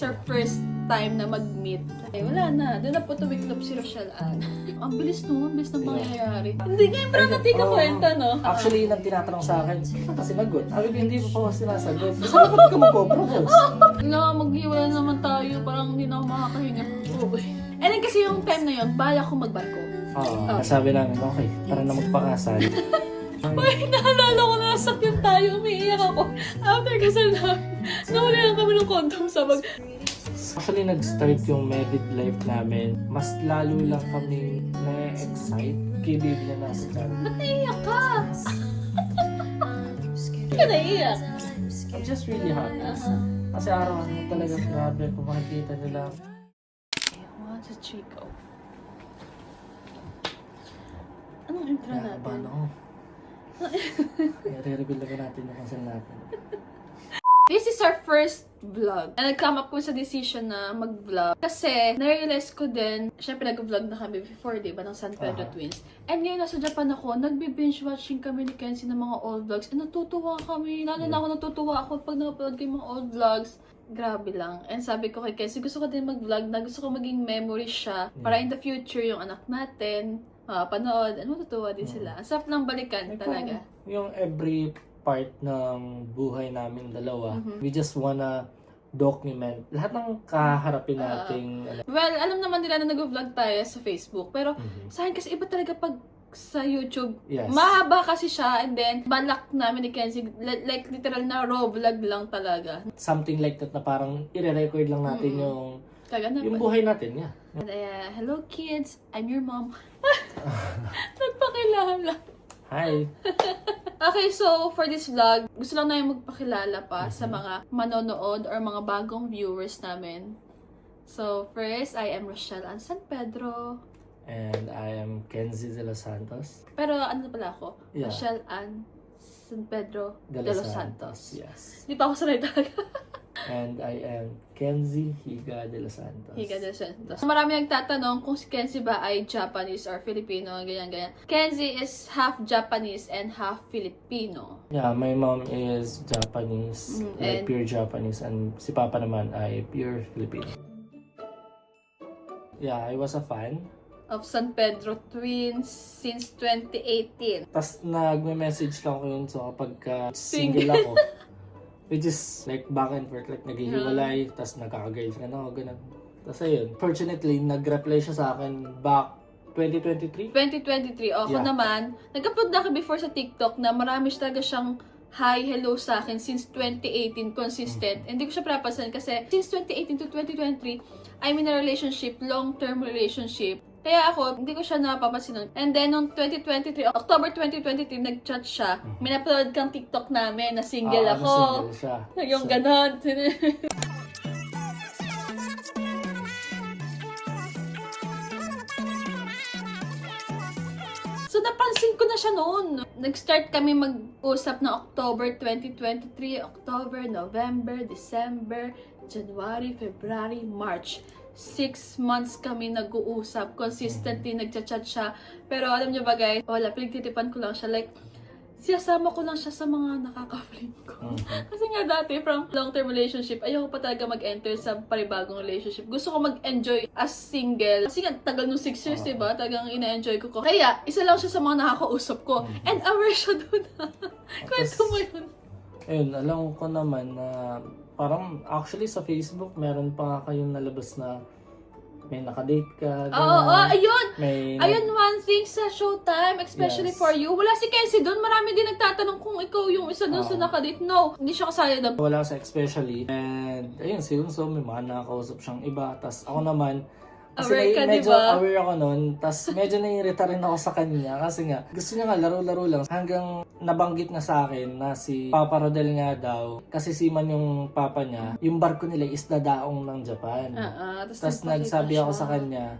Our first time na mag-meet. Eh, wala na. Doon na po tumiklop si Rochelle Ann. Ang bilis no, ang bilis ng pangyayari. Hindi nga yung parang natin kwenta, no? Actually, nang tinatanong sa akin, sino ka sinagot? Sabi ko, hindi pa ako sinasagot. Gusto ko ba't ka mag-propose? Wala, maghiwala naman tayo. Parang hindi na ako makakahinga. And then kasi yung time na yun, bala ko magbarko. Oo, sabi namin, okay, tara na magpakasal. Uy, naalala ko na nasakyan tayo. Umiiyak ako. After kasal namin, nahulihan kami ng condom sa bag. Actually, nag-start yung married life namin. Mas lalo lang kami na-excite kay baby na nasa dyan. Ba't naiiyak ka? Ba't ka naiiyak? I'm just really happy. Kasi araw-araw talaga grabe kung makikita nila. Okay, 1, 2, 3, go. Anong intro natin? Paano? I-reveal na natin yung kasal natin. This is our first vlog. And nag-come up ko sa decision na mag-vlog. Kasi, na-realize ko din, syempre nag-vlog na kami before, di ba, ng San Pedro Twins. And ngayon, nasa Japan ako, nagbe-binge watching kami ni Kenzie ng mga old vlogs. And natutuwa kami. Lalo na ako natutuwa ako pag na-upload ko yung mga old vlogs. Grabe lang. And sabi ko kay Kenzie, gusto ko din mag-vlog na gusto ko maging memory siya. Para in the future, yung anak natin, panood, and matutuwa din sila. Ang sarap ng balikan talaga. Yung every part ng buhay namin dalawa, we just wanna document lahat ng kaharapin nating Well, alam naman nila na nag-vlog tayo sa Facebook. Pero sa akin kasi iba talaga pag sa YouTube. Yes. Mahaba kasi siya and then balak namin ni Kenzie, like literal na raw vlog lang talaga. something like that na parang i-record lang natin yung buhay natin. Yeah. And, hello kids, I'm your mom. Nagpakilala. Hi. Okay, so for this vlog, gusto lang namin magpakilala pa sa mga manonood or mga bagong viewers namin. So first, I am Rochelle Ann San Pedro. And I am Kenzie de los Santos. Pero ano pala ako? Yeah. Rochelle Ann San Pedro de los Santos. Yes. Hindi pa ako sanay talaga. And I am Kenzie Higa de los Santos. Higa de los Santos. Marami nagtatanong kung si Kenzie ba ay Japanese or Filipino, ganyan-ganyan. Kenzie is half Japanese and half Filipino. Yeah, my mom is Japanese, like pure Japanese, and si Papa naman ay pure Filipino. Yeah, I was a fan. Of San Pedro Twins since 2018. Tapos nagme-message lang ko yun so kapag single ako. Which is like back and forth, like naghihiwalay, tapos nagkaka-girlfriend ako, ganun. Tapos ayun, fortunately, nag-reply siya sa akin back 2023. 2023. Ako naman, nag-upload na ako before sa TikTok na marami siya talaga siyang hi, hello sa akin since 2018, consistent. Hindi ko siya pinapansin kasi since 2018 to 2023, I'm in a relationship, long-term relationship. Kaya ako, hindi ko siya napapansin. And then, noong 2023, October 2023, nag-chat siya. Minapload kang TikTok namin na single ako. Single siya. Yung ganon. So, napansin ko na siya noon. Nag-start kami mag-usap na October 2023, October, November, December, January, February, March. 6 months kami nag-uusap. Consistently, nagchat-chat siya. Pero alam niyo ba guys, wala, pinagtitipan ko lang siya. Like, siyasama ko lang siya sa mga nakaka-flame ko. Kasi nga dati, from long-term relationship, ayoko pa talaga mag-enter sa panibagong relationship. Gusto ko mag-enjoy as single. Kasi nga, tagal nung 6 years, diba? Talagang ina-enjoy ko. Kaya, isa lang siya sa mga nakakausap ko. And aware siya doon. Kwento mo yun. Ayun, alam ko naman na parang actually sa Facebook, meron pa nga kayong nalabas na may nakadate ka. Oo, ayun! May Ayun, one thing sa Showtime, especially for you. Wala si Kenzie doon. Marami din nagtatanong kung ikaw yung isa doon sa nakadate. No, hindi siya kasali doon. wala sa especially. And ayun, si Unso, may mga nakakausap siyang iba. Tapos ako naman, kasi Aware ka, medyo diba? aware ako nun. Tapos medyo naiirita rin ako sa kanya. Kasi nga, gusto niya nga laro-laro lang. Hanggang nabanggit nga sa akin na si Papa Rodel nga daw, kasi seaman yung papa niya, yung barko nila is dadaong ng Japan. Tapos nagsabi ako sa kanya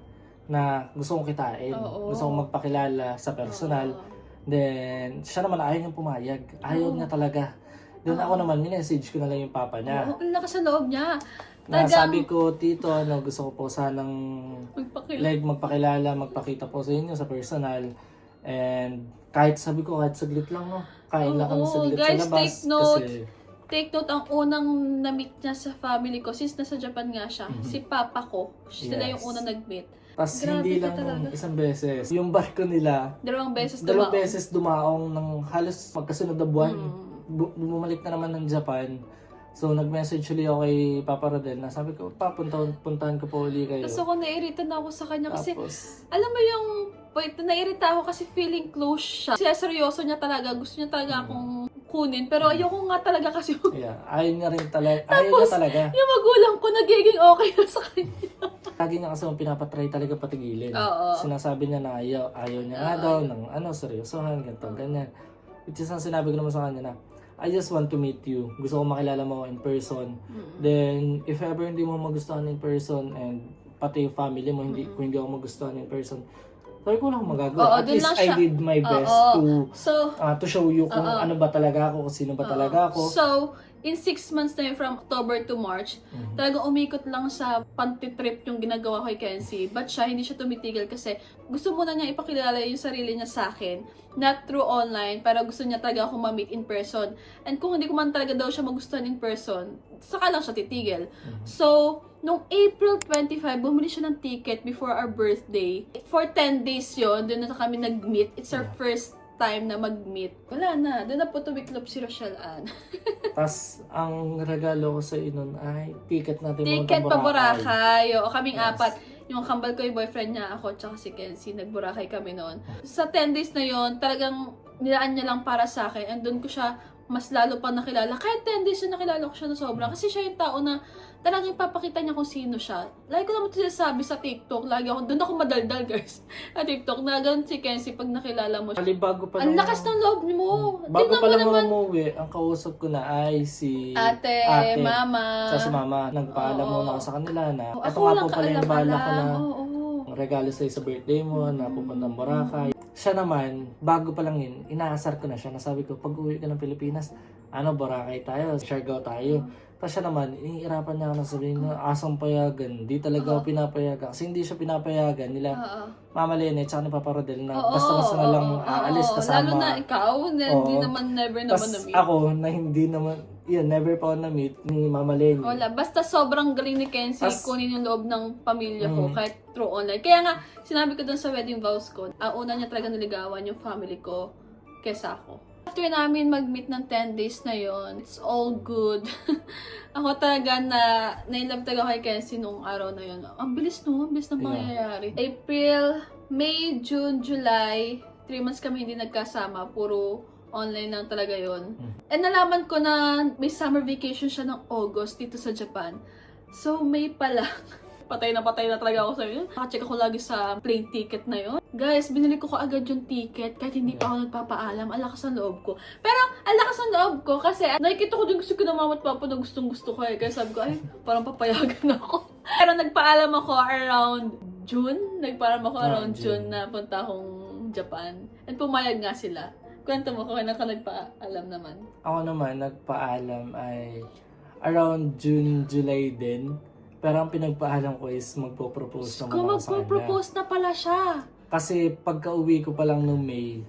na gusto kong kitain. Gusto kong magpakilala sa personal. Then, siya naman ayaw niyang pumayag. Ayaw niya talaga. Then ako naman, minessage ko na lang yung papa niya. Oo, ang lakas sa loob niya. Na sabi ko, Tito, gusto ko po sanang Magpakilala. magpakita po sa inyo sa personal. And kahit sabi ko, kahit saglit lang, no? Kain lang kami saglit guys, sa labas. take note. Kasi take note, ang unang na-meet niya sa family ko, since nasa Japan nga siya, si papa ko. Sila Yes. yung unang nag-meet. Tapos Grabe hindi ka lang talaga. isang beses. Yung barko nila, Dalawang beses dalawang dumaong. beses dumaong ng halos magkasunod na buwan. Bumalik na naman ng Japan. So, nag-message ulit ako kay Papa Rodel na sabi ko, puntahan ko po ulit kayo. Tapos ako nairita na ako sa kanya kasi, Tapos, alam mo yung, wait, nairita ako kasi feeling close siya. Kasi seryoso niya talaga, gusto niya talaga akong kunin. Pero ayoko nga talaga kasi yeah, ayaw niya rin talaga. Ayaw niya talaga. yung magulang ko nagiging okay na sa kanya. Lagi niya kasi pinapatry talaga patigilin. Oo. Sinasabi niya na ayaw niya nga daw ng seryosohan, ganito, ganyan. Which is ang sinabi ko naman sa kanya na, I just want to meet you. Gusto ko makilala mo in person. Then, if ever hindi mo magustuhan in person and pati yung family mo, kung hindi ako magustuhan in person, sabi ko lang magagawa. Oo, At dun least lang I siya. did my best So, to show you kung ano ba talaga ako, kung sino ba talaga ako. So, in 6 months na yun, from October to March, talagang umikot lang sa pantitrip yung ginagawa ko kay Kenzie. But siya, hindi siya tumitigil kasi gusto muna niya ipakilala yung sarili niya sa akin. Not through online, pero gusto niya talaga ako ma-meet in person. And kung hindi ko man talaga daw siya magustuhan in person, saka lang siya titigil. So, nung April 25, bumili siya ng ticket before our birthday. For 10 days yon, doon na kami nag-meet. It's our first time na mag-meet. Wala na. Doon na po tumiklop si Rochelle Ann. Tapos, ang regalo ko sa nun ay ticket natin Ticket pa Boracay. O, kaming Yes. apat. Yung kambal ko, yung boyfriend niya, ako, tsaka si Kenzie. Nag-Boracay kami noon. Sa 10 days na yon, talagang nilaan niya lang para sa akin. And doon ko siya mas lalo pa nakilala. Kahit 10 days na nakilala ko siya na sobra. Kasi siya yung tao na talagang ipapakita niya kung sino siya. Lagi ko naman sinasabi sa TikTok. Doon ako madaldal, guys. Sa TikTok, na ganun si Kenzie pag nakilala mo siya. Bago pa Ang lang- lakas ng loob mo. Bago Tingnan pa mo lang naman. umuwi, ang kausap ko na ay si Ate, mama. Sa mama, nagpaalam Oo. muna ako sa kanila na Ako ito nga po lang pala yung bala ko na Oo. regalo sa'yo sa birthday mo na pupuntang Boracay. Siya naman, bago pa lang yun, inaasar ko na siya. Nasabi ko, pag uwi ka ng Pilipinas, Boracay tayo, Siargao tayo. Tapos siya naman, iniirapan niya ako na sabihin na asang payagan. Di talaga ako pinapayagan. Kasi hindi siya pinapayagan nila. Mama Lene, tsaka ni Papa Rodel na basta-basta na lang aalis kasama. Lalo na ikaw, na hindi Oo. naman never naman Tapos na-meet. ako, na hindi naman, never pa ako na-meet ni Mama Lene. Wala, basta sobrang galing ni Kenzie kunin yung loob ng pamilya ko kahit through online. Kaya nga, sinabi ko dun sa wedding vows ko, una niya talaga naligawan yung family ko kesa ako. After namin mag-meet ng 10 days na yon, it's all good. Ako talaga na-inlove talaga kay Kenzie nung araw na yon. Ang bilis no, ang bilis ng pangyayari. April, May, June, July, 3 months kami hindi nagkasama. Puro online lang talaga yon. And nalaman ko na may summer vacation siya ng August dito sa Japan. So, May pa lang. Patay na talaga ako sa yun. Nakacheck ako lagi sa plane ticket na yon. Guys, binili ko agad yung ticket kahit hindi pa ako nagpapaalam. Ang lakas ng loob ko. Pero, ang lakas ng loob ko kasi nakikita ko din gusto ko ng mama at papa na gustong-gusto ko eh. Kaya sabi ko, ay, parang papayagan ako. Pero nagpaalam ako around June. Around June na punta akong Japan. And pumayag nga sila. Kwento mo, kung ka nagpaalam naman. Ako naman, nagpaalam ay around June, July din. Pero ang pinagpaalam ko is magpo-propose naman Kung ako sa kanya. magpo-propose na pala siya. Kasi pagka-uwi ko pa lang nung May,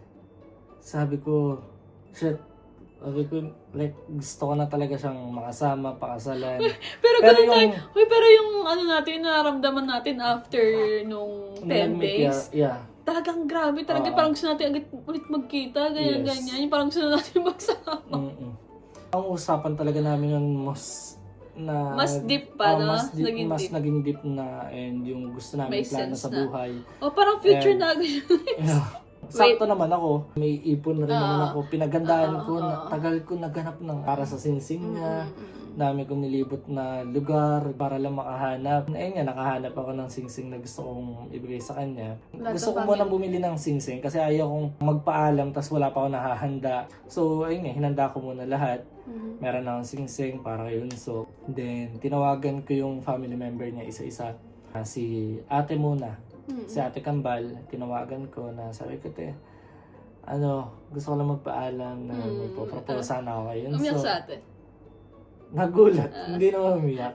sabi ko, like, gusto ko na talaga siyang makasama, pakasalan. Pero ganun tayo. Pero yung ano natin, nararamdaman natin after nung 10 nag-meet, days. yeah. Talagang grabe. Talaga parang gusto natin agad ulit magkita. Ganyan. Yung parang gusto natin magsama. Ang usapan talaga namin yung Mas deep pa, no? Mas naging deep na, and yung gusto namin May plano sense sa na. buhay. O parang future And- na agad. Yeah. Sakto naman ako. May ipon rin naman ako. Pinagandaan ko. Tagal ko naganap ng para sa singsing niya. Dami kong nilibot na lugar para lang makahanap. Ayun nga, nakahanap ako ng singsing na gusto kong ibigay sa kanya. Gusto ko muna bumili ng singsing kasi ayaw kong magpaalam tas wala pa ako nahahanda. So, ayun nga, hinanda ko muna lahat. Meron akong singsing para kay Unso. Then, tinawagan ko yung family member niya isa-isa. Si ate muna. Si ate Kambal, tinawagan ko na sabi ko, gusto ko lang magpaalam na magpo-propose sana ako kay Unso. Umiyak sa ate. Nagulat. Hindi naman umiyak.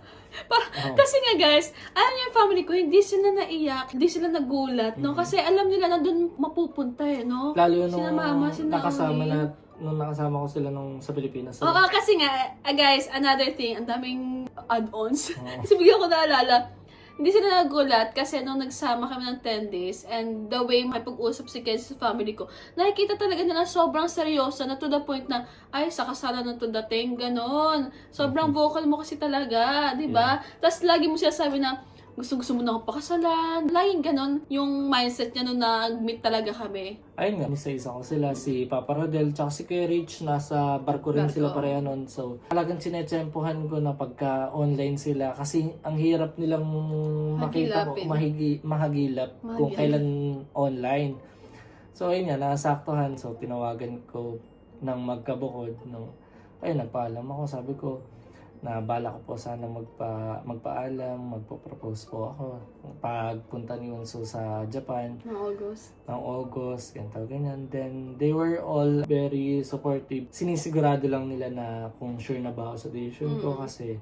Kasi nga guys, alam niyo yung family ko, hindi sila naiyak, hindi sila nagulat, no? Kasi alam nila na doon mapupunta eh, no? Lalo nung Sina mama, sina nakasama Uli. na nung nakasama ko sila nung sa Pilipinas. So, Oo, kasi nga, guys, another thing, ang daming add-ons. Oo. Kasi bigyan ko naalala, hindi sila nagulat kasi nung nagsama kami ng 10 days and the way makipag-usap si Ken sa family ko, nakikita talaga nila sobrang seryoso na to the point na, ay, sa kasalan na to dating, ganon. Sobrang vocal mo kasi talaga, di ba? Tapos lagi mo siya sabi na, gusto mo na akong pakasalan. Laging ganon yung mindset niya nung nag-meet talaga kami. ayun nga, isa-isa ko sila, si Papa Rodel, tsaka si Kuya Rich, nasa barko rin Barko. sila pareha nun. So, talagang sinetsempohan ko na pagka online sila kasi ang hirap nilang makita ko, Hagilapin. mahagilap kung Mahagilap. kailan online. So, ayun nga, nasaktuhan. So, tinawagan ko ng magkabukod. Ayun, nagpaalam ako. Sabi ko, na bala ko po sana magpaalam, magpo-propose po ako pagpunta ni Wonso sa Japan August. ng August, ganyan. Then, they were all very supportive. Sinisigurado lang nila na kung sure na ba ako sa decision ko kasi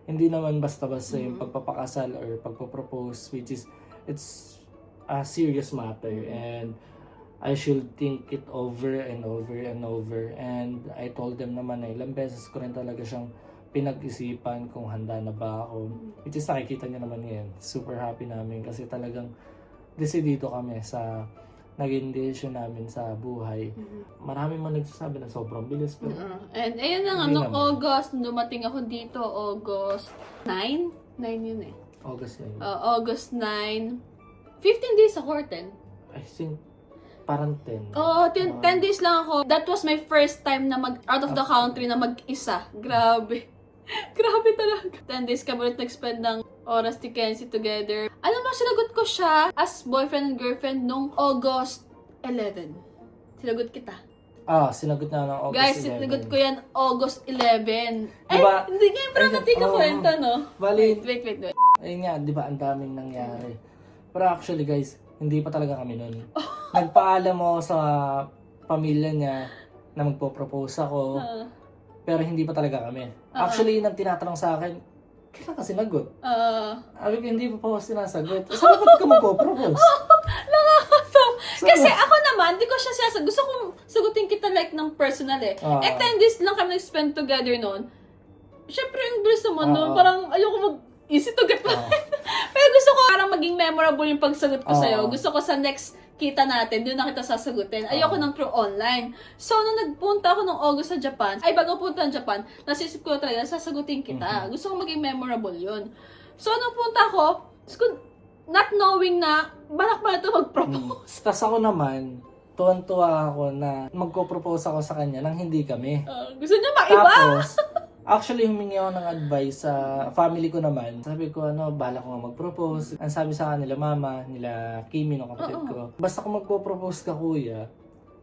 hindi naman basta-basta yung pagpapakasal or pagpo-propose, which is, it's a serious matter and I should think it over and over and over. And I told them naman na ilang beses ko rin talaga siyang pinag-isipan kung handa na ba ako. Which is nakikita niyo naman ngayon. Super happy namin kasi talagang desidido kami sa naging decision namin sa buhay. Marami man nagsasabi na sobrang bilis pero And ayun na nga, Hindi nung naman. August, dumating ako dito, August 9? 9 yun eh. August na yun. August 9. 15 days ako or 10? I think parang 10. Oo, 10 days lang ako. That was my first time na out of the country na mag-isa. Grabe. Grabe talaga. 10 days kami ulit nag-spend ng oras ni Kenzie together. Alam mo, sinagot ko siya as boyfriend and girlfriend nung August 11. Sinagot kita. Sinagot na ng August Guys, 11. sinagot ko yan August 11. Diba? Hindi nga, parang natin ka kwenta, no? Bali, Wait. ayun nga, di ba, ang daming nangyari. Pero actually guys, hindi pa talaga kami nun. Nagpaalam ako sa pamilya niya na magpo-propose ako, pero hindi pa talaga kami. Actually, nang tinatanong sa akin, kailan ka sinagot? Sabi ko, hindi pa po ako sinasagot. Saan ba't ka magpo-propose? Kasi ako naman, di ko siya sinasagot. Gusto kong sagutin kita like ng personal eh. 10 days lang kami nag-spend together noon. Siyempre, yung bilis naman noon, parang ayoko easy to get lang. Pero gusto ko parang maging memorable yung pagsagot ko sa'yo. Gusto ko sa next kita natin, doon na kita sasagutin. Ayoko nang through online. So, nung nagpunta ako ng August sa Japan, bago punta ng Japan, nasisip ko talaga, sasagutin kita. Gusto ko maging memorable yun. So, nung punta ako, not knowing na, balak pala ito mag-propose. Tapos ako naman, tuwan-tuwa ako na magpo-propose ako sa kanya nang hindi kami. Gusto niya maiba. Tapos, actually, humingi ako ng advice sa family ko naman. Sabi ko, bala ko nga mag-propose. Ang sabi sa kanila, mama, nila Kimi, no, kapatid ko. Basta kung magpo-propose ka, kuya,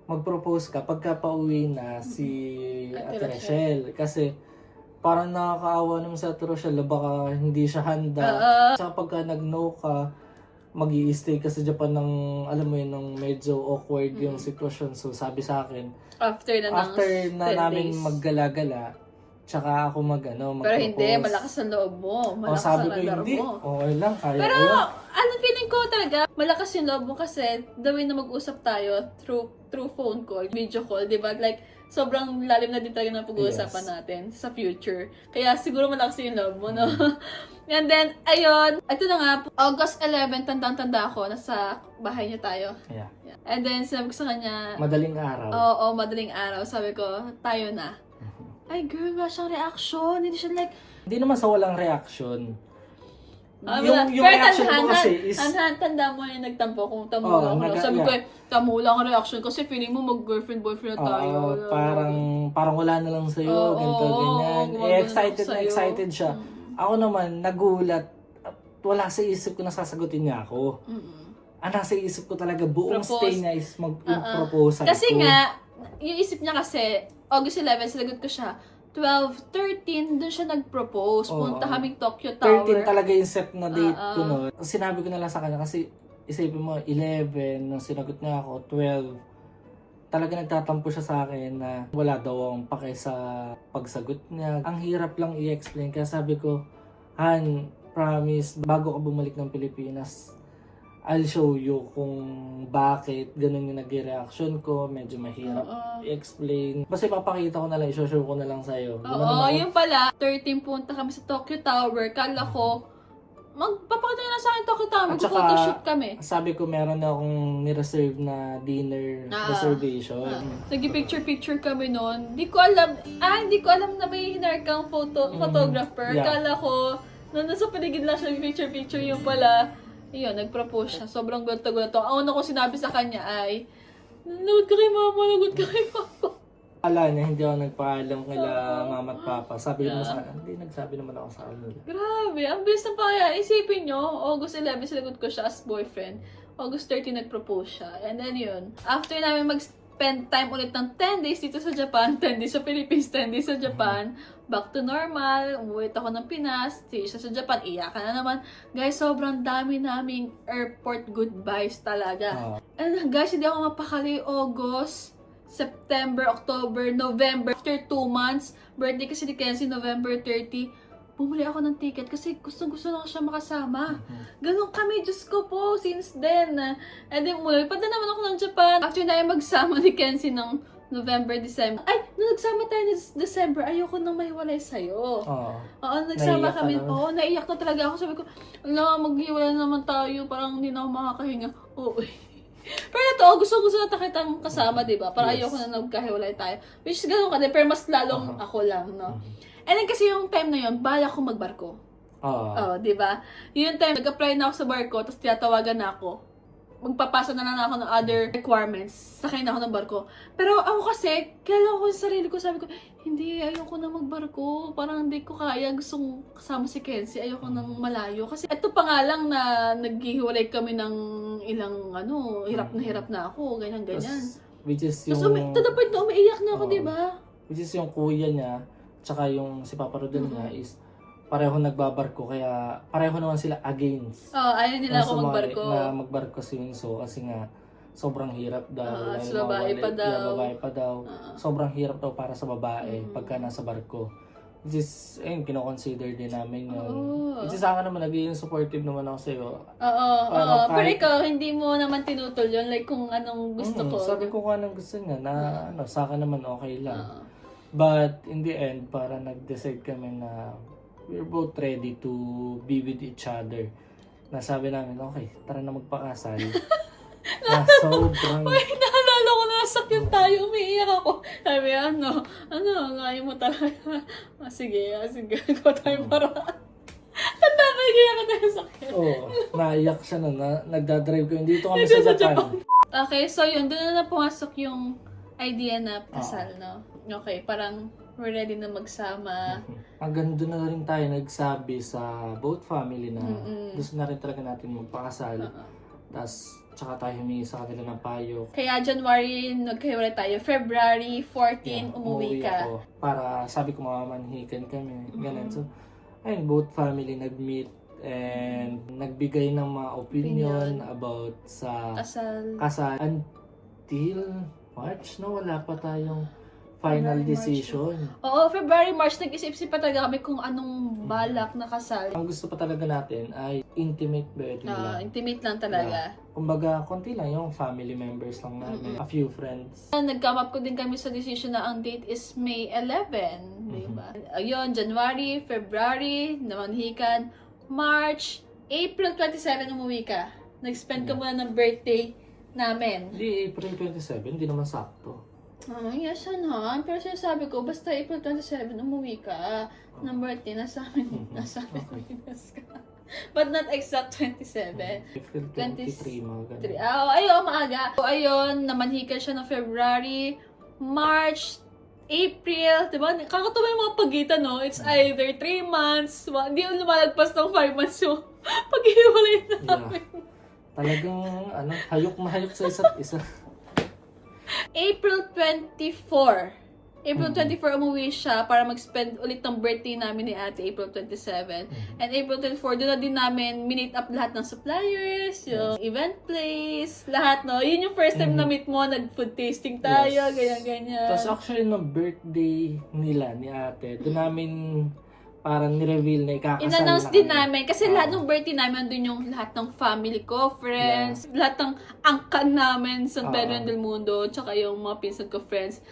mag-propose ka pagka pauwi na si Ate Rachel. Kasi, parang nakakaawa naman sa Ate Rachel, baka hindi siya handa. Tsaka pagka nag-no ka, mag-i-stay ka sa Japan ng, alam mo yun, ng medyo awkward yung sitwasyon. So, sabi sa akin, After na 10 namin days. maggala-gala, tsaka ako mag-propose. Pero hindi, malakas ang loob mo. Malakas sabi ang ko, radar hindi. mo. Okay lang, kaya Pero, ko yan. feeling ko talaga, malakas yung loob mo kasi the way na mag-usap tayo through phone call, video call, di ba? Like, sobrang lalim na din talaga ng pag-uusapan natin sa future. Kaya siguro malakas yung loob mo, no? And then, ayun, ito na nga, August 11, tandang-tanda ako, nasa bahay niya tayo. Yeah. And then, sinabi ko sa kanya, Madaling araw. oo, madaling araw. Sabi ko, tayo na. Ay, girl, wala siyang reaction. Hindi siya like, Hindi naman sa walang reaction. wala. Yung reaction ko kasi is, tanda mo yung nagtampo kung tamo Oo, lang ako. Sabi yeah. ko, tamo lang ang reaction kasi feeling mo mag-girlfriend-boyfriend na tayo. parang wala na lang sa'yo, ganito, ganyan. gumagano Excited ako na sa'yo. excited siya. Ako naman, nagulat. Wala sa isip ko na sasagutin niya ako. Nasa isip ko talaga, buong Propose. stay niya is mag-proposal Kasi ko. nga, yung isip niya kasi, August 11, sinagot ko siya, 12, 13, doon siya nag-propose. Punta kaming Tokyo Tower. 13 talaga yung set na date ko noon. Sinabi ko na lang sa kanya kasi isipin mo, 11, nung sinagot niya ako, 12. Talaga nagtatampo siya sa akin na wala daw akong pake sa pagsagot niya. Ang hirap lang i-explain kaya sabi ko, Han, promise, bago ka bumalik ng Pilipinas, I'll show you kung bakit ganun yung nag-reaction ko. Medyo mahirap i-explain. Basta ipapakita ko na lang, i-show ko na lang sa'yo. Oo, yun pala. 13 punta kami sa Tokyo Tower. Kala ko, magpapakita nyo na sa akin Tokyo Tower. At saka, Mag-photoshoot kami. sabi ko meron na akong nireserve na dinner reservation. Nag-picture-picture kami noon. Hindi ko alam na may hinarkang photographer. Yeah. Kala ko, nasa paligid lang siya picture-picture yung pala. Yun, nag-propose siya. Sobrang gulat-gulat ako. Ang una ko sinabi sa kanya ay, nanood ka kay mama, nanood ka kay papa. Akala niya, hindi ako nagpaalam kila mama at papa. Sabi naman sa akin, hindi, nagsabi naman ako sa kanila. Grabe, ang bilis na pa. Isipin nyo, August 11, sinagot ko siya as boyfriend. August 30, nag-propose siya. And then yun, after namin mag-spend time ulit ng 10 days dito sa Japan, 10 days sa Philippines, 10 days sa Japan, back to normal, umuwi ako ng Pinas, siya sa Japan, iyakan na naman. Guys, sobrang dami naming airport goodbyes talaga. And guys, hindi ako mapakali August, September, October, November. After 2 months, birthday kasi ni Kenzie, November 30, bumili ako ng ticket kasi gusto na ko siya makasama. Ganun kami, Diyos ko po, since then. And then, lumipad na naman ako ng Japan. After na magsama ni Kenzie ng November, December. Ay, nung nagsama tayo ng December, ayoko nang mahiwalay sa'yo. Oo, nagsama Naiyak kami. ka naman. Oo, naiyak na talaga ako. Sabi ko, ala, maghiwalay na naman tayo. Parang hindi na ako makakahinga. Oo. Pero ito, gusto na kitang kasama, di ba? Para Yes. ayoko na nagkahiwalay tayo. Which is ganun ka din, pero mas lalong ako lang, no? And then kasi yung time na yun, bala ko magbarko. Oo, di ba? Yun yung time, nag-apply na ako sa barko, tapos tiyatawagan na ako. Magpapasa na lang ako ng other requirements. Sakay na ako ng barko. Pero ako kasi, kailangan ko sa sarili ko, sabi ko, hindi, ayoko na magbarko. Parang hindi ko kaya. Gustong kasama si Kenzie. Ayoko nang malayo. Kasi ito pa nga lang na naghihiwalay kami ng ilang, hirap na ako. Ganyan. Which is yung... Tapos to the point na umiiyak na ako, di ba? Which is yung kuya niya, tsaka yung si Papa Rodel niya is pareho nagbabarko, kaya pareho naman sila against. Ayaw nila ako sumali magbarko. Na magbarko si Winso kasi nga sobrang hirap daw. Sa babae pa daw. Babae pa daw. Sobrang hirap daw para sa babae pagka nasa barko. Which is, ayun, kinoconsider din namin yun. Which is, sa akin naman, nagiging supportive naman ako sa'yo. Oo. Pero kahit- ikaw, hindi mo naman tinutol yun. Like, kung anong gusto ko. Sabi ko kung anong gusto niya na sa akin naman okay lang. But in the end, para nag-decide kami na we're both ready to be with each other. Nasabi namin, okay, tara na magpakasal. Na sobrang... Naalala ko na sakyan tayo, umiiyak ako. Sabi, ngayon mo talaga. Sige, go tayo para. Tanda ko, iiyak ka tayo sakyan. Naiyak siya na nagdadrive ko. Dito kami sa Japan. Okay, so yun, doon na pumasok yung idea na kasal, no? Okay, parang we're ready na magsama. Hanggang doon na rin tayo nagsabi sa both family na gusto na rin talaga natin magpakasal. Tapos, tsaka tayo humingi sa kanila ng payo. Kaya January, nagkahiwalay tayo. February 14, umuwi ka. Ako. Para, sabi ko, mamamanhikan kami. Ganun. So, ayun, both family nag-meet and nagbigay ng mga opinion about sa kasal. Until March, no? Wala pa tayong final decision. Oo, February, March, nag-isip-isip pa talaga kami kung anong balak na kasal. Ang gusto pa talaga natin ay intimate wedding lang. Intimate lang talaga. Kumbaga, konti lang yung family members lang namin. A few friends. Nag-come up ko din kami sa decision na ang date is May 11. Diba? Ayun, January, February, namanhikan, March, April 27, umuwi ka. Nag-spend ka muna ng birthday namin. Hindi, April 27, hindi naman sakto. Yes, ano. Pero sinasabi ko, basta April 27, umuwi ka. Ng birthday, nasa amin Pinas ka. But not exact 27. April 23, mga ganun. Ayun, maaga. So, ayun, namanhikan siya ng February, March, April, diba? Kakatuwa yung mga pagitan, no? It's either 3 months, hindi yung lumalagpas ng 5 months yung pag-iwalay namin. Talagang, hayok na hayok sa isa't isa. April 24. April 24 umuwi siya para mag-spend ulit ng birthday namin ni ate, April 27. And April 24, doon na din namin minute up lahat ng suppliers, yung event place, lahat, no? Yun yung first time na meet mo, nag-food tasting tayo, ganyan-ganyan. Tapos actually, no birthday nila ni ate, doon namin parang ni-reveal na ikakasal In-announce na din kami. namin. Kasi Oo. lahat ng birthday namin, andun yung lahat ng family ko, friends, lahat ng angkan namin sa Oo. Pedro del Mundo, tsaka yung mga pinsan ko, friends.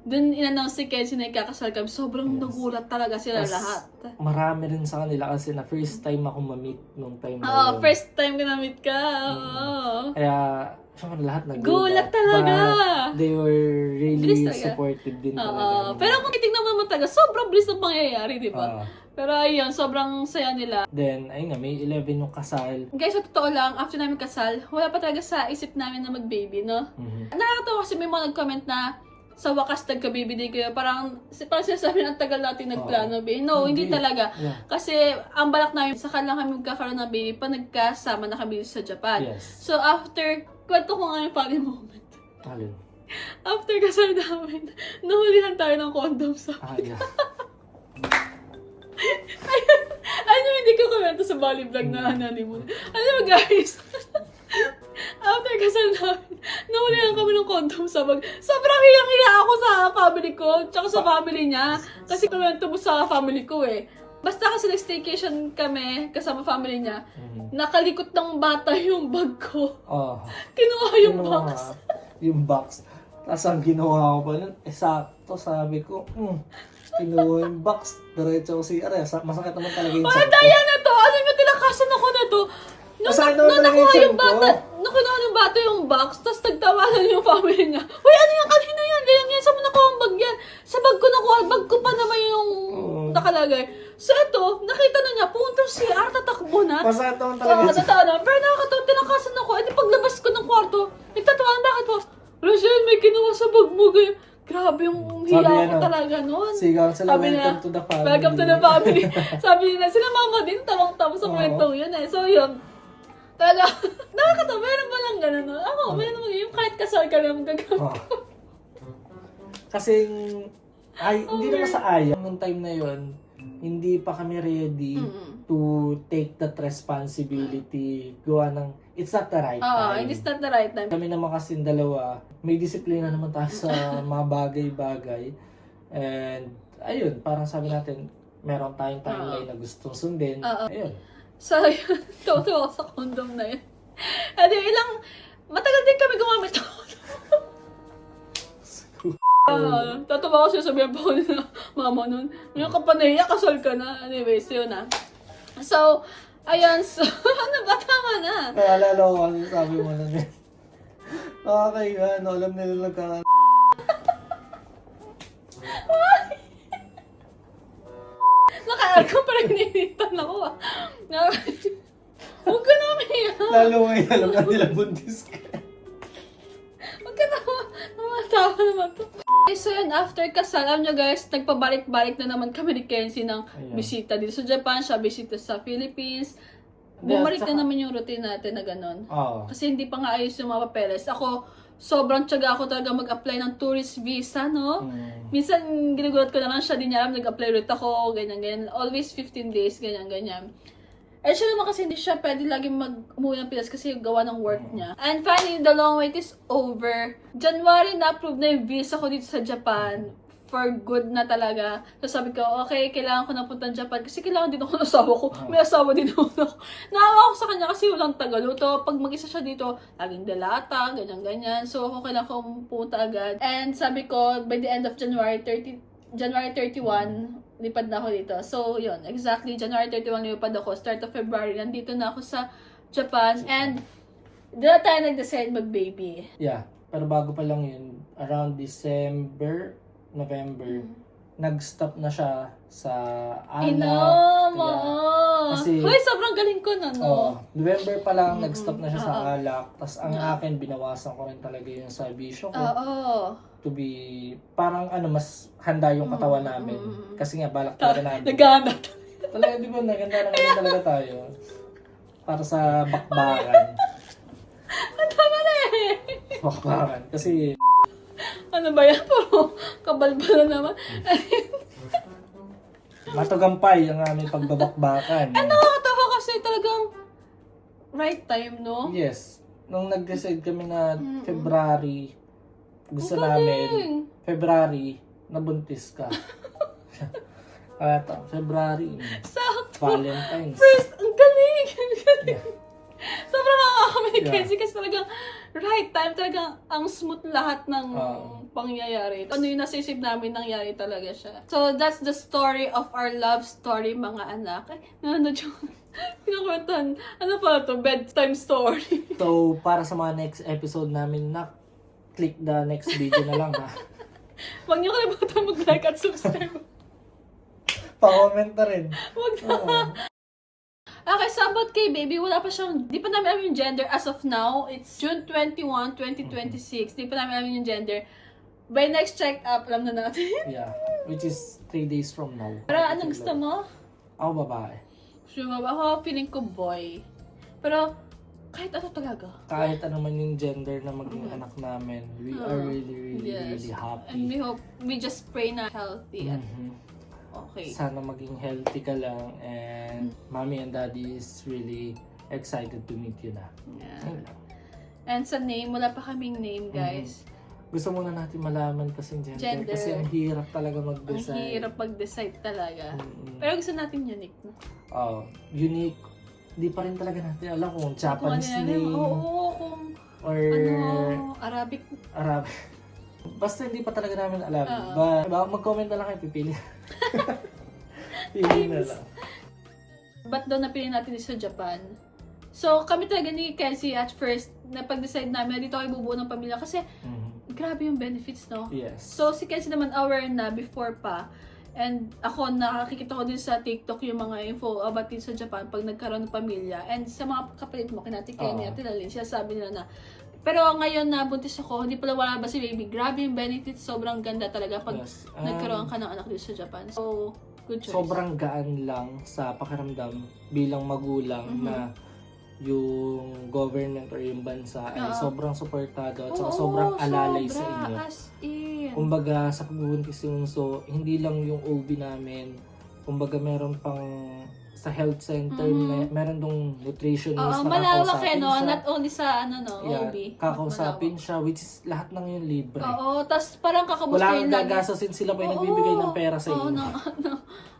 Dun in-announce si Kenzie na ikakasal kami. Sobrang nagulat talaga sila Tas, lahat. marami rin sa kanila kasi na first time ako ma-meet nung time na Oo, yun. first time ko na-meet ka. Oo. Kaya, syempre lahat nagulat. Gulat talaga. But they were really Bilis talaga. supportive din Oo. talaga. Pero kung titignan mo naman talaga, sobrang bilis ng pangyayari, di ba? Oo. Pero ayun, sobrang saya nila. Then, ayun nga, May 11 yung kasal. Guys, sa totoo lang, after namin kasal, wala pa talaga sa isip namin na mag-baby, no? Nakakatawa kasi may mga nag-comment na sa wakas nagka-baby day kayo. Parang sinasabi na ang tagal natin nagplano, baby. No, hindi talaga. Yeah. Kasi ang balak namin, saka lang kami magkakaroon ng baby pa nagkasama na kami sa Japan. Yes. So after, kwento ko nga yung funny moment. Alin? After kasal namin, nahulihan tayo ng condom sa... Yeah. Ano hindi ko komento sa Bali vlog na honeymoon. Ano ba guys? After kasal namin, nahulihan kami ng condom sa bag. Sobrang hiyang-hiya ako sa family ko, tsaka sa family niya. Kasi komento mo sa family ko eh. Basta kasi nag-staycation kami kasama family niya, nakalikot ng bata yung bag ko. Oh. Kinuha yung Kinuha box. Yung box. Tapos ang ginawa ko pa nun, sakto sabi ko, kinuha yung box. Diretso ko si Ares. Masakit naman talaga yung Ay, sakit. daya na to! Ano yung tinakasan ako na to? Masakit naman talaga nakuha yung yung bata, ko. nakuha ng bata yung box, tapos nagtawanan yung family niya. Uy, ano yung kanina yan? Ganyan yan, saan mo nakuha ang bag yan? Sa bag ko nakuha, bag ko pa naman yung nakalagay. So ito, nakita na niya, pumunta si CR, tatakbo na. Masakit naman talaga Oo, yung sakit. totoo na. Pero nakakatawa, tinakasan ako. Eh, di paglabas ko ng kwarto, nagtatawanan, bakit po? Rachel, may kinuha sa bag mo. Ganyan. Grabe yung hiya Sabi ko ano, talaga noon. sigaw sila, Sabi welcome nila, to the family. Welcome to the family. Sabi nila, sila mama din, tawang-tawa sa Oo. kwentong yun eh. So yun, talaga, nakakatawa, meron ba lang gano'n? No? Ako, meron naman yung kahit kasal ka naman gagawin. Oh. Kasi, hindi naman sa ayaw. Nung time na yon, hindi pa kami ready to take that responsibility. Gawa ng, it's not the right Oo, time. it's not the right time. Kami naman kasi dalawa, may disiplina naman tayo sa mga bagay-bagay. And, ayun, parang sabi natin, meron tayong timeline na gustong sundin. Oo. Ayun. So yun, totoo sa condom na yun. At yung matagal din kami gumamit ng condom. Tatawa ko siya, sabihan pa ko na mama nun. Ngayon ka pa nahiya, kasal ka na. Anyways, yun na. So, ayun, so, ano ba? Tama na. Naalala ko kasi sabi mo na niya. Nakakaya, alam nila nagka... Nakaal ko parang ninitan ako ah. Huwag ka na umiyak. Lalo ngayon, alam na nila buntis ka. Huwag ka na namatawa naman to. Okay, so yun, after kasal, alam nyo guys, nagpabalik-balik na naman kami ni Kenzie ng Ayan. bisita dito sa Japan, siya bisita sa Philippines. Bumalik na naman yung routine natin na gano'n. Oo. Kasi hindi pa nga ayos yung mga papeles. Ako, sobrang tiyaga ako talaga mag-apply ng tourist visa, no? Minsan, ginugulat ko na lang siya, di niya alam, nag-apply ulit ako, ganyan-ganyan. Always 15 days, ganyan-ganyan. Eh, siya naman kasi hindi siya pwede lagi umuwi ng Pilas kasi gawa ng work niya. And finally, the long wait is over. January, na-approve na yung visa ko dito sa Japan. For good na talaga. So sabi ko, okay, kailangan ko na punta ng Japan kasi kailangan din ako ng asawa ko. May asawa din ako. Naawa ako sa kanya kasi walang tagaluto. Pag mag-isa siya dito, laging dalata, ganyan-ganyan. So ako kailangan ko pumunta agad. And sabi ko, by the end of January 31, lipad na ako dito. So, yun. Exactly, January 31 lipad ako. Start of February, nandito na ako sa Japan. And, doon na tayo nag-decide mag-baby. Yeah. Pero bago pa lang yun, around December, November, nag-stop na siya sa alak. Inom! Kaya- Oo! kasi- Uy, sobrang galing ko na, no? Oo. November pa lang, nag-stop na siya sa Oo. alak. Tapos ang akin, binawasan ko rin talaga yung sa bisyo ko. Oo. To be, parang mas handa yung katawan namin. Kasi nga, balak talaga namin. Naghahanap. Talaga, di ba, naganda na kami talaga tayo. Para sa bakbakan. Tama na eh! Bakbakan. Kasi, Ano ba yan? Puro kabalbala naman. matugampay ang aming pagbabakbakan. Nakakatawa kasi talagang right time, no? Yes. Nung nag-decide kami na February, gusto Ang namin, galing. February, nabuntis ka. Ito, February. Sakto. Valentine's. First, ang galing! Ang galing! Sobrang nakakami ni Yeah. Kenzie kasi talagang right time, talagang ang smooth lahat ng pangyayari. Ano yung nasisip namin, nangyari talaga siya. So, that's the story of our love story, mga anak. Ay, pinakwentan. Ano pa to? Bedtime story. So, para sa mga next episode namin, click the next video na lang ha. Huwag niyo kalimutan mag-like at subscribe. Pa-comment na rin. Huwag na. Okay, so about kay baby, wala pa siyang, di pa namin alam yung gender as of now. It's June 21, 2026. Di pa namin alam yung gender. By next check-up, alam na natin. Yeah, which is 3 days from now. Pero anong gusto mo? Ako babae. Sure, ako feeling ko boy. Pero kahit ano talaga. Kahit ano man yung gender na maging anak namin, we are really Yes. happy. And we just pray na healthy. At okay. Sana maging healthy ka lang and mommy and daddy is really excited to meet you na. Yeah. Ayun lang. And sa name, wala pa kaming name, guys. Gusto muna natin malaman kasi yung gender. Gender. Kasi ang hirap talaga Ang mag-decide. hirap mag-decide talaga. Mm-mm. Pero gusto natin unique. No? Unique. Di pa rin talaga natin alam kung Japanese Kung ano yan, name oo, kung or Arabic. Arabic. Basta hindi pa talaga namin alam. Oo. Baka mag-comment na lang kayo, pipili. Pili na lang. Ba't daw napili natin sa Japan? So, kami talaga ni Kenzie at first, napag-decide namin na dito kayo bubuo ng pamilya kasi grabe yung benefits, no? Yes. So, si Kenzie naman aware na before pa. And ako, nakakikita ko din sa TikTok yung mga info about din sa Japan pag nagkaroon ng pamilya. And sa mga kapatid mo, kinati kayo ni Ate Lalin, siya sabi nila na, pero ngayon na buntis ako, hindi pala wala ba si baby. Grabe yung benefits, sobrang ganda talaga pag Yes. nagkaroon ka ng anak dito sa Japan. So, good choice. Sobrang gaan lang sa pakiramdam bilang magulang na yung government or yung bansa ay sobrang suportado at saka sobrang alalay sa inyo. As in. Kumbaga sa pagbubuntis yung so hindi lang yung OB namin, kumbaga meron pang sa health center, meron dong nutritionist Oo, na malawak kakausapin no? siya. Not only sa Yeah, OB. kakausapin siya, which is lahat ng yun libre. Oo, tas parang Wala kakamusta kang yun lang. gagasasin, sila pa yung nagbibigay ng pera sa Oo, inyo.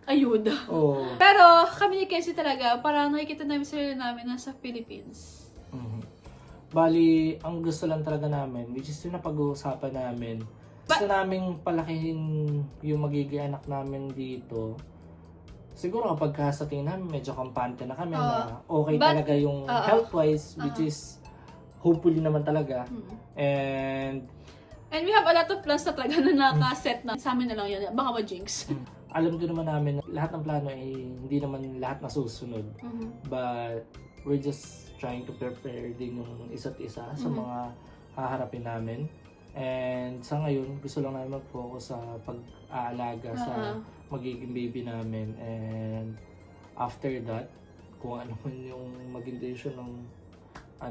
ayuda. Oo. Pero kami ni Casey talaga, parang nakikita namin sarili namin nasa Philippines. Bali, ang gusto lang talaga namin, which is yung napag-uusapan namin, gusto namin palakihin yung magiging anak namin dito. Siguro kapag sa tingin namin, medyo kampante na kami na okay talaga yung health-wise, which is hopefully naman talaga. And we have a lot of plans na talaga na nakaset na. Sa amin na lang yan. Baka ma-jinx. alam din naman namin na lahat ng plano ay hindi naman lahat nasusunod. But we're just trying to prepare din yung isa't isa sa mga haharapin namin. And sa ngayon, gusto lang namin mag-focus sa pag-aalaga sa magiging baby namin. And after that, kung ano man yung maging decision ng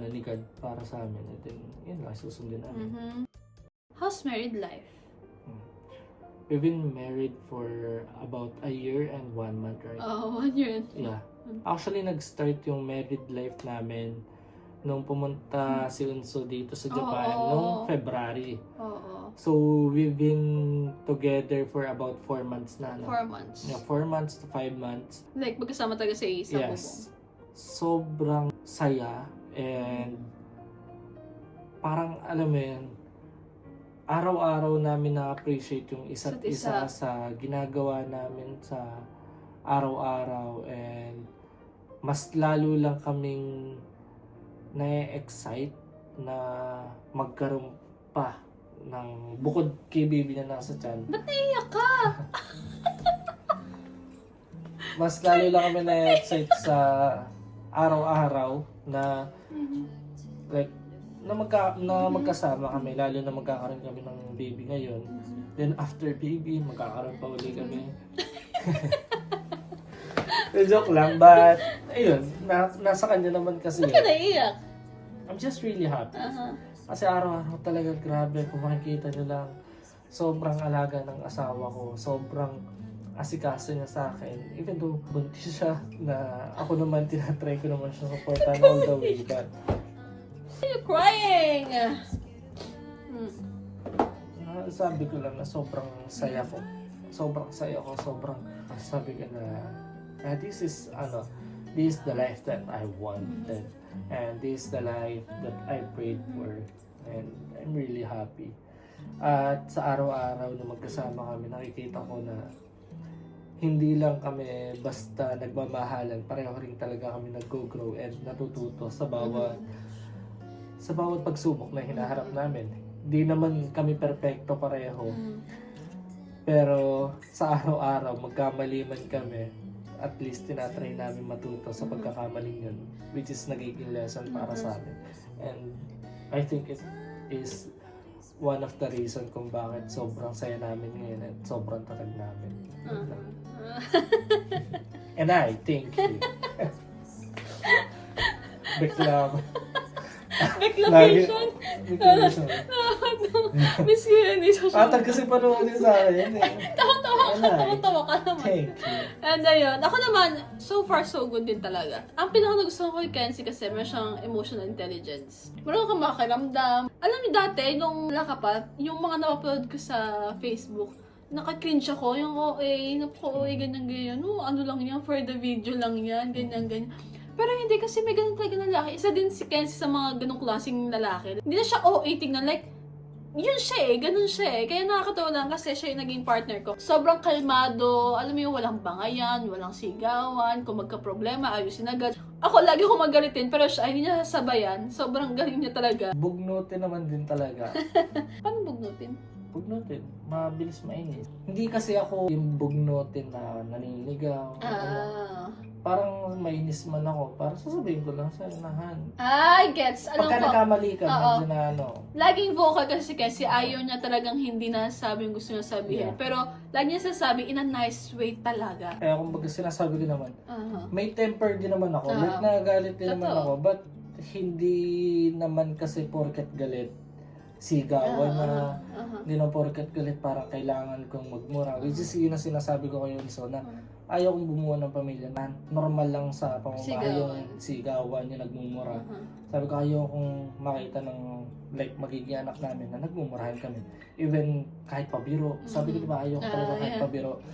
ni God para sa amin, then yun lang, susundin namin. How's married life? We've been married for about a year and 1 month, right? Oh, 1 year. Yeah. Actually, nag-start yung married life namin nung pumunta si Unso dito sa Japan nung February. Oo. So, we've been together for about 4 months na. 4 months. Yeah, 4 months to 5 months. Like, magkasama talaga sa isang bubong. Yes. Sobrang saya and parang, alam mo yun, araw-araw namin na-appreciate yung isa't isa sa ginagawa namin sa araw-araw and mas lalo lang kaming na-excite na magkaroon pa ng bukod kay baby na nasa tiyan. Ba't naiyak ka? Mas lalo lang kami na-excite sa araw-araw na like na magkasama kami, lalo na magkakaroon kami ng baby ngayon. Then after baby, magkakaroon pa uli kami. Joke lang, but ayun, nasa kanya naman kasi. Ba't ka naiyak? I'm just really happy. Kasi araw-araw talaga grabe, kung makikita nyo lang, sobrang alaga ng asawa ko, sobrang asikaso niya sa akin. Even though buntis siya, na ako naman tinatry ko naman siya supportan all the way, but Why are you crying? sabi ko lang na sobrang saya ko. sobrang saya ko, sobrang sabi ko na this is the life that I wanted, and this is the life that I prayed for, and I'm really happy. At sa araw-araw na magkasama kami, nakikita ko na hindi lang kami basta nagmamahalan, pareho rin talaga kami nag-grow and natututo sa bawat pagsubok na hinaharap namin. Di naman kami perpekto pareho, pero sa araw-araw magkamali man kami, at least tinatry namin matuto sa pagkakamaling yun, which is nagiging lesson para sa amin. And I think it is one of the reason kung bakit sobrang saya namin ngayon at sobrang tatag namin. And I thank you. Beklam. Reclamation. Beklamation. Miss you yun. Atag kasi panood din sa akin eh. Tawa ka naman. Thank you. And ayun, ako naman, so far so good din talaga. Ang pinaka nagustuhan ko kay Kenzie kasi meron siyang emotional intelligence. Meron kang makakiramdam. Alam niyo dati, nung wala ka pa, yung mga na-upload ko sa Facebook, naka-cringe ako, yung OA, napaka-OA, ganyan-ganyan. No, ano lang yan, for the video lang yan, ganyan-ganyan. Pero hindi kasi may ganun talaga lalaki. Isa din si Kenzie sa mga ganung klaseng lalaki. Hindi na siya OA tingnan, like, yun siya ganun siya Kaya nakakatawa lang kasi siya yung naging partner ko. Sobrang kalmado, alam mo yung walang bangayan, walang sigawan, kung magka-problema, ayusin agad. Ako lagi ko magalitin, pero siya, hindi niya sabayan. Sobrang galing niya talaga. Bugnutin naman din talaga. Paano bugnutin? Bugnutin, mabilis mainis. Hindi kasi ako yung bugnutin na naninigaw. Parang mainis man ako, parang sasabihin ko lang sa inahan. Gets. Alam Pagka ko, nagkamali ka, medyo na laging vocal kasi ayaw niya talagang hindi nasabi yung gusto niya sabihin. Yeah. Pero lagi niya sasabi in a nice way talaga. Kaya kumbaga sinasabi ko naman, may temper din naman ako. Like nagalit din naman ako, but hindi naman kasi porket galit sigawan na hindi na porket galit parang kailangan kong magmura. Which is yun ang sinasabi ko kayo so na ayaw kong bumuo ng pamilya na normal lang sa pamamahay yung sigawan yung nagmumura. Sabi ko ayaw kong makita ng like magiging anak namin na nagmumurahan kami. Even kahit pabiro. Sabi ko diba ayaw ko talaga kahit pabiro.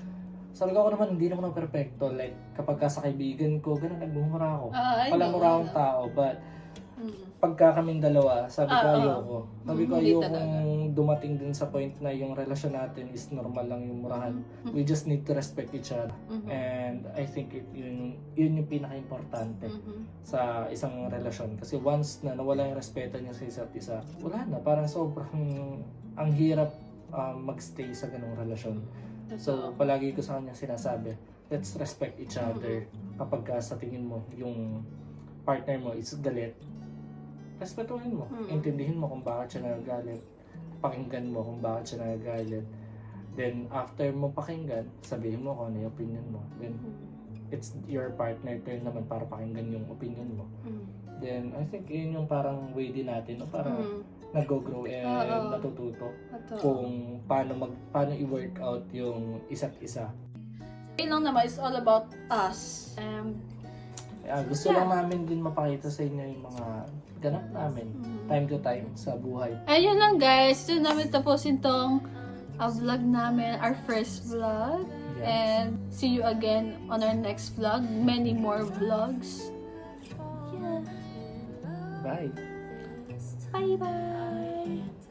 Sabi ko ako naman hindi naman ako perfecto. Like kapag sa kaibigan ko ganun nagmumura ako. Palamura akong tao but pagka kaming dalawa, sabi ko ayoko. Sabi ko ayokong dumating din sa point na yung relasyon natin is normal lang yung murahan. We just need to respect each other. And I think yun yung pinaka-importante sa isang relasyon. Kasi once na nawala yung respeto niya sa isa't isa, wala na. Parang sobrang ang hirap magstay sa ganung relasyon. So palagi ko sa kanya sinasabi, let's respect each other. Kapag sa tingin mo yung partner mo is galit, respetuhin mo. Intindihin mo kung bakit siya nagagalit. Pakinggan mo kung bakit siya nagagalit. Then, after mo pakinggan, sabihin mo kung ano yung opinion mo. Then, it's your partner turn naman para pakinggan yung opinion mo. Then, I think yun yung parang way din natin, no? Parang nag-grow and natututo kung paano i-work out yung isa't isa. Yun lang naman, it's all about us. Gusto lang namin din mapakita sa inyo yung mga ganap namin time to time sa buhay. Ayun lang guys, doon namin tapusin tong vlog namin, our first vlog. Yeah. And see you again on our next vlog. Many more vlogs. Yeah. Bye! Bye-bye!